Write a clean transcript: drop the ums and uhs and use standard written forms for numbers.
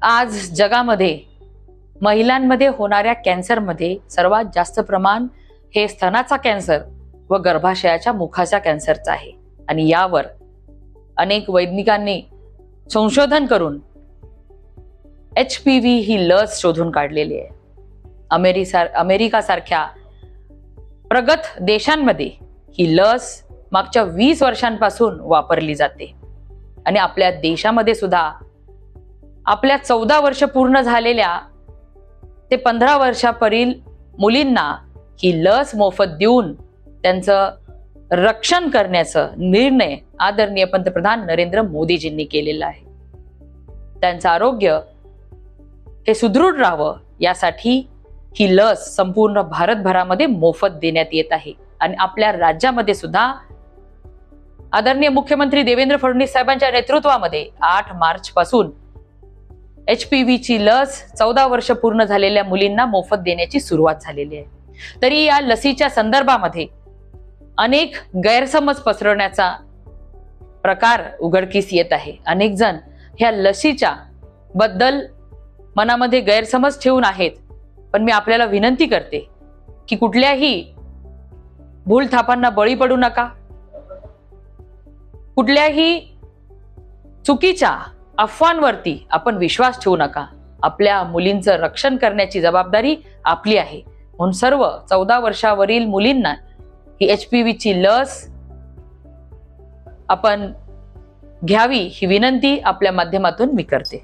आज जगामध्ये महिलांमध्ये होणाऱ्या कॅन्सरमध्ये सर्वात जास्त प्रमाण हे स्तनाचा कॅन्सर व गर्भाशयाच्या मुखाच्या कॅन्सरचा आहे आणि यावर अनेक वैज्ञानिकांनी संशोधन करून HPV ही लस शोधून काढलेली आहे। अमेरिका सारख्या प्रगत देशांमध्ये ही लस मागच्या 20 वर्षांपासून वापरली जाते आणि आपल्या देशामध्ये सुद्धा आपल्या 14 वर्ष पूर्ण झालेल्या ते 15 वर्षापर्यंत मुलींना ही लस मोफत देऊन त्यांचं रक्षण करण्याचा निर्णय आदरणीय पंतप्रधान नरेंद्र मोदीजींनी केलेला आहे। त्यांचं आरोग्य हे सुदृढ राहावं यासाठी ही लस संपूर्ण भारतभरामध्ये मोफत देण्यात येत आहे आणि आपल्या राज्यामध्ये सुद्धा आदरणीय मुख्यमंत्री देवेंद्र फडणवीस साहेबांच्या नेतृत्वामध्ये 8 मार्च पासून HPV ची लस 14 वर्ष पूर्ण झालेल्या मुलींना मोफत देण्याची सुरुवात झालेली आहे। तरी या लसीच्या संदर्भामध्ये अनेक गैरसमज पसरवण्याचा प्रकार उघडकीस येत आहे। अनेक जण ह्या लसीच्या बद्दल मनामध्ये गैरसमज ठेवून आहेत, पण मी आपल्याला विनंती करते की कुठल्याही भूलथापांना बळी पडू नका, कुठल्याही चुकीच्या अफवांवरती आपण विश्वास ठेवू नका। आपल्या मुलींचं रक्षण करण्याची जबाबदारी आपली आहे, म्हणून सर्व 14 वर्षावरील मुलींना ही HPV ची लस आपण घ्यावी ही विनंती आपल्या माध्यमातून मी करते।